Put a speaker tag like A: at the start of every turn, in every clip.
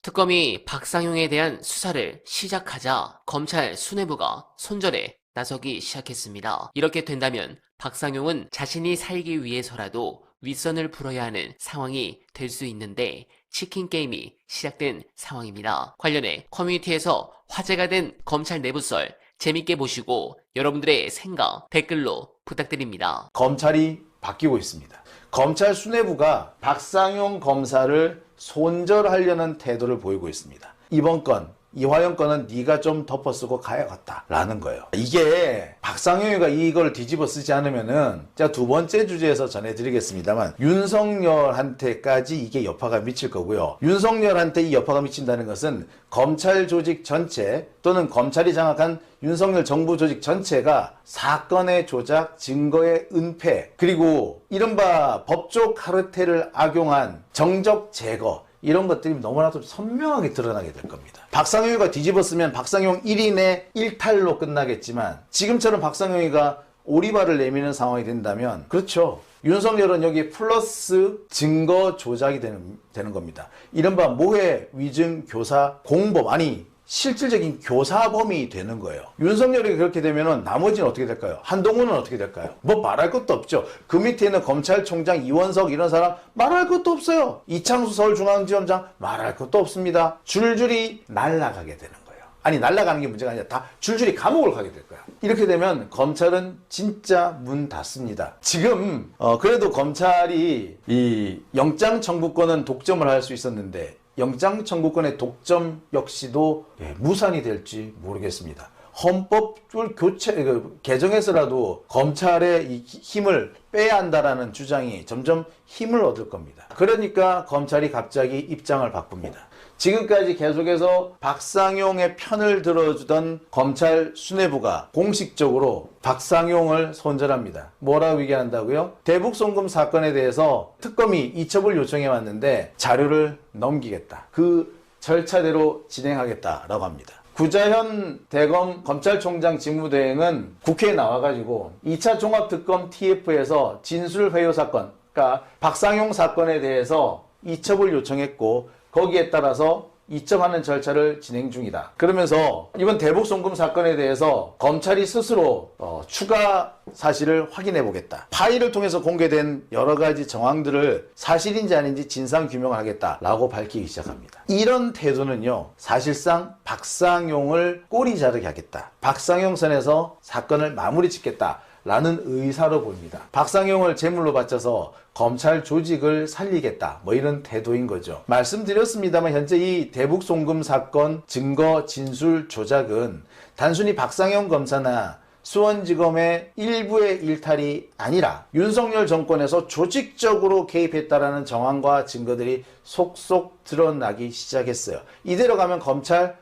A: 특검이 박상용에 대한 수사를 시작하자 검찰 수뇌부가 손절에 나서기 시작했습니다. 이렇게 된다면 박상용은 자신이 살기 위해서라도 윗선을 풀어야 하는 상황이 될 수 있는데 치킨 게임이 시작된 상황입니다. 관련해 커뮤니티에서 화제가 된 검찰 내부 썰 재밌게 보시고 여러분들의 생각 댓글로 부탁드립니다.
B: 검찰이 바뀌고 있습니다. 검찰 수뇌부가 박상용 검사를 손절하려는 태도를 보이고 있습니다. 이번 건 이화영 건은 네가 좀 덮어쓰고 가야겠다라는 거예요. 이게 박상용이가 이걸 뒤집어 쓰지 않으면은 제가 두 번째 주제에서 전해드리겠습니다만 윤석열한테까지 이게 여파가 미칠 거고요. 윤석열한테 이 여파가 미친다는 것은 검찰 조직 전체 또는 검찰이 장악한 윤석열 정부 조직 전체가 사건의 조작, 증거의 은폐, 그리고 이른바 법조 카르텔을 악용한 정적 제거, 이런 것들이 너무나도 선명하게 드러나게 될 겁니다. 박상용이가 뒤집었으면 박상용 1인의 일탈로 끝나겠지만 지금처럼 박상용이가 오리발을 내미는 상황이 된다면 그렇죠. 윤석열은 여기 플러스 증거 조작이 되는 겁니다. 이른바 모해, 위증, 교사, 공범, 아니 실질적인 교사범이 되는 거예요. 윤석열이 그렇게 되면은 나머지는 어떻게 될까요? 한동훈은 어떻게 될까요? 뭐 말할 것도 없죠. 그 밑에 있는 검찰총장 이원석 이런 사람 말할 것도 없어요. 이창수 서울중앙지검장 말할 것도 없습니다. 줄줄이 날아가게 되는 거예요. 아니 날아가는 게 문제가 아니라 다 줄줄이 감옥을 가게 될 거야. 이렇게 되면 검찰은 진짜 문 닫습니다. 지금 그래도 검찰이 이 영장 청구권은 독점을 할 수 있었는데 영장 청구권의 독점 역시도 무산이 될지 모르겠습니다. 헌법을 개정해서라도 검찰의 이 힘을 빼야 한다라는 주장이 점점 힘을 얻을 겁니다. 그러니까 검찰이 갑자기 입장을 바꿉니다. 지금까지 계속해서 박상용의 편을 들어주던 검찰 수뇌부가 공식적으로 박상용을 손절합니다. 뭐라고 얘기한다고요? 대북송금 사건에 대해서 특검이 이첩을 요청해 왔는데 자료를 넘기겠다. 그 절차대로 진행하겠다라고 합니다. 구자현 대검 검찰총장 직무대행은 국회에 나와가지고 2차 종합특검 TF에서 진술회유 사건, 그러니까 박상용 사건에 대해서 이첩을 요청했고 거기에 따라서 이첩하는 절차를 진행 중이다. 그러면서 이번 대북송금 사건에 대해서 검찰이 스스로 추가 사실을 확인해 보겠다. 파일을 통해서 공개된 여러 가지 정황들을 사실인지 아닌지 진상 규명을 하겠다라고 밝히기 시작합니다. 이런 태도는요, 사실상 박상용을 꼬리 자르게 하겠다. 박상용 선에서 사건을 마무리 짓겠다. 라는 의사로 보입니다. 박상용을 제물로 바쳐서 검찰 조직을 살리겠다, 뭐 이런 태도인 거죠. 말씀드렸습니다만 현재 이 대북송금 사건 증거 진술 조작은 단순히 박상용 검사나 수원지검의 일부의 일탈이 아니라 윤석열 정권에서 조직적으로 개입했다라는 정황과 증거들이 속속 드러나기 시작했어요. 이대로 가면 검찰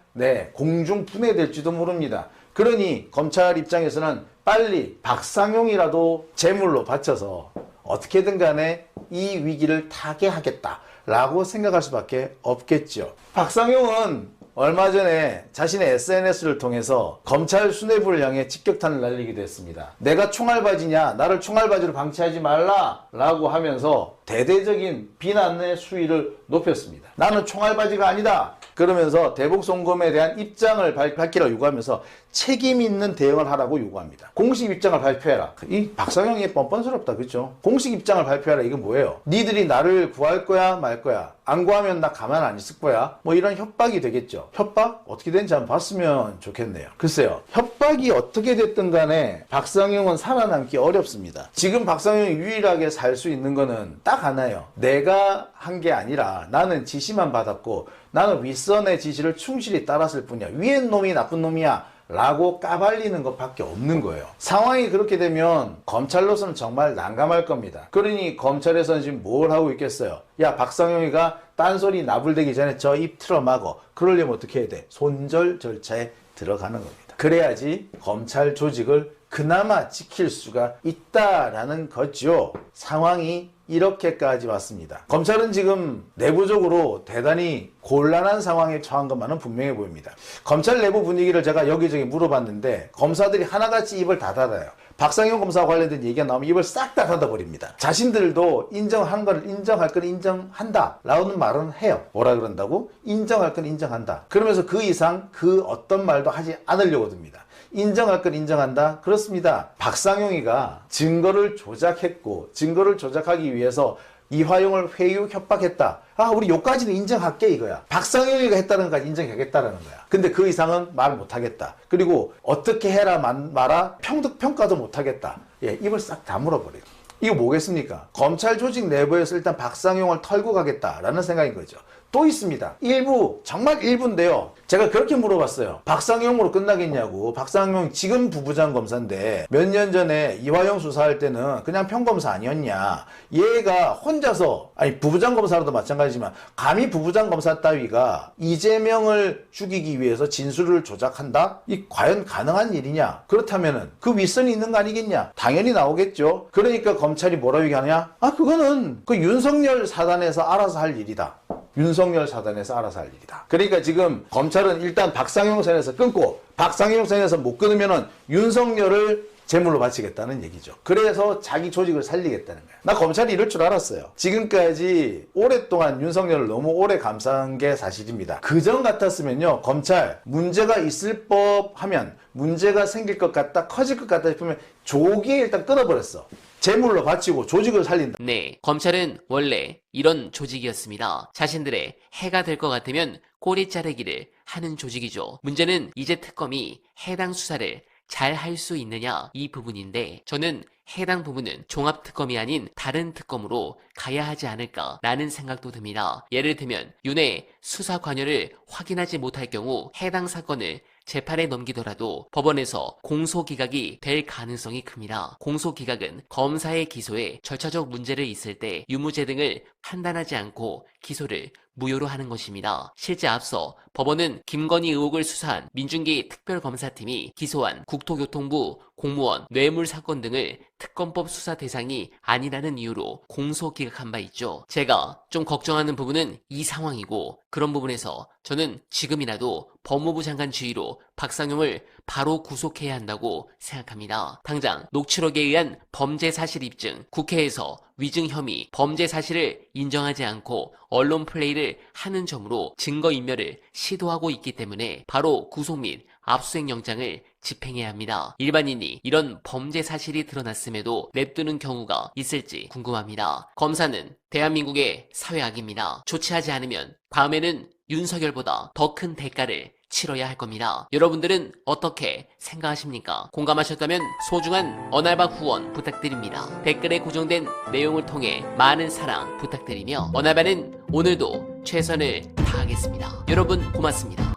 B: 공중 분해될지도 모릅니다. 그러니 검찰 입장에서는 빨리 박상용이라도 제물로 바쳐서 어떻게든 간에 이 위기를 타개하겠다라고 생각할 수밖에 없겠죠. 박상용은 얼마 전에 자신의 SNS를 통해서 검찰 수뇌부를 향해 직격탄을 날리기도 했습니다. 내가 총알바지냐, 나를 총알바지로 방치하지 말라 라고 하면서 대대적인 비난의 수위를 높였습니다. 나는 총알바지가 아니다. 그러면서 대북송금에 대한 입장을 밝히라고 요구하면서 책임 있는 대응을 하라고 요구합니다. 공식 입장을 발표해라. 이 박상용이 뻔뻔스럽다, 그렇죠? 공식 입장을 발표해라. 이건 뭐예요? 니들이 나를 구할 거야 말 거야? 안 구하면 나 가만 안 있을 거야? 뭐 이런 협박이 되겠죠. 협박? 어떻게 되는지 한번 봤으면 좋겠네요. 글쎄요, 협박이 어떻게 됐든 간에 박상용은 살아남기 어렵습니다. 지금 박상용이 유일하게 살 수 있는 거는 딱 하나예요. 내가 한 게 아니라 나는 지시만 받았고 나는 윗선의 지시를 충실히 따랐을 뿐이야. 위에 놈이 나쁜 놈이야 라고 까발리는 것밖에 없는 거예요. 상황이 그렇게 되면 검찰로서는 정말 난감할 겁니다. 그러니 검찰에서는 지금 뭘 하고 있겠어요? 야, 박상용이가 딴소리 나불대기 전에 저 입 틀어막어. 그러려면 어떻게 해야 돼? 손절 절차에 들어가는 겁니다. 그래야지 검찰 조직을 그나마 지킬 수가 있다라는 거죠. 상황이 이렇게까지 왔습니다. 검찰은 지금 내부적으로 대단히 곤란한 상황에 처한 것만은 분명해 보입니다. 검찰 내부 분위기를 제가 여기저기 물어봤는데 검사들이 하나같이 입을 다 닫아요. 박상용 검사와 관련된 얘기가 나오면 입을 싹 다 닫아버립니다. 자신들도 인정한 걸 인정할 건 인정한다 라는 말은 해요. 뭐라 그런다고? 인정할 건 인정한다. 그러면서 그 이상 그 어떤 말도 하지 않으려고 듭니다. 인정할 건 인정한다? 그렇습니다. 박상용이가 증거를 조작했고 증거를 조작하기 위해서 이화용을 회유 협박했다. 아, 우리 요까지는 인정할게 이거야. 박상용이가 했다는 것까지 인정하겠다라는 거야. 근데 그 이상은 말 못하겠다. 그리고 어떻게 해라 마라 평가도 못하겠다. 예, 입을 싹 다물어버려요. 이거 뭐겠습니까? 검찰 조직 내부에서 일단 박상용을 털고 가겠다라는 생각인 거죠. 또 있습니다. 일부, 정말 일부인데요. 제가 그렇게 물어봤어요. 박상용으로 끝나겠냐고. 박상용 지금 부부장 검사인데 몇 년 전에 이화영 수사할 때는 그냥 평검사 아니었냐. 얘가 혼자서, 아니 부부장 검사로도 마찬가지지만 감히 부부장 검사 따위가 이재명을 죽이기 위해서 진술을 조작한다? 이 과연 가능한 일이냐? 그렇다면은 그 윗선이 있는 거 아니겠냐? 당연히 나오겠죠. 그러니까 검찰이 뭐라고 얘기하냐? 아, 그거는 그 윤석열 사단에서 알아서 할 일이다. 윤석열 사단에서 알아서 할 일이다. 그러니까 지금 검찰은 일단 박상용 선에서 끊고 박상용 선에서 못 끊으면은 윤석열을 제물로 바치겠다는 얘기죠. 그래서 자기 조직을 살리겠다는 거야. 나 검찰이 이럴 줄 알았어요. 지금까지 오랫동안 윤석열을 너무 오래 감싸는 게 사실입니다. 그전 같았으면요. 검찰 문제가 있을 법 하면 문제가 생길 것 같다, 커질 것 같다 싶으면 조기에 일단 끊어버렸어. 제물로 바치고 조직을 살린다.
A: 네, 검찰은 원래 이런 조직이었습니다. 자신들의 해가 될 것 같으면 꼬리 자르기를 하는 조직이죠. 문제는 이제 특검이 해당 수사를 잘 할 수 있느냐 이 부분인데 저는 해당 부분은 종합특검이 아닌 다른 특검으로 가야 하지 않을까라는 생각도 듭니다. 예를 들면 윤의 수사 관여를 확인하지 못할 경우 해당 사건을 재판에 넘기더라도 법원에서 공소기각이 될 가능성이 큽니다. 공소기각은 검사의 기소에 절차적 문제를 있을 때 유무죄 등을 판단하지 않고 기소를 무효로 하는 것입니다. 실제 앞서 법원은 김건희 의혹을 수사한 민중기 특별검사팀이 기소한 국토교통부 공무원 뇌물 사건 등을 특검법 수사 대상이 아니라는 이유로 공소기각한 바 있죠. 제가 좀 걱정하는 부분은 이 상황이고 그런 부분에서 저는 지금이라도 법무부 장관 지휘로 박상용을 바로 구속해야 한다고 생각합니다. 당장 녹취록에 의한 범죄 사실 입증, 국회에서 위증 혐의, 범죄 사실을 인정하지 않고 언론 플레이를 하는 점으로 증거인멸을 시도하고 있기 때문에 바로 구속 및 압수수색 영장을 집행해야 합니다. 일반인이 이런 범죄 사실이 드러났음에도 냅두는 경우가 있을지 궁금합니다. 검사는 대한민국의 사회악입니다. 조치하지 않으면 다음에는 윤석열보다 더 큰 대가를 치러야 할 겁니다. 여러분들은 어떻게 생각하십니까? 공감하셨다면 소중한 언알바 후원 부탁드립니다. 댓글에 고정된 내용을 통해 많은 사랑 부탁드리며 언알바는 오늘도 최선을 다하겠습니다. 여러분 고맙습니다.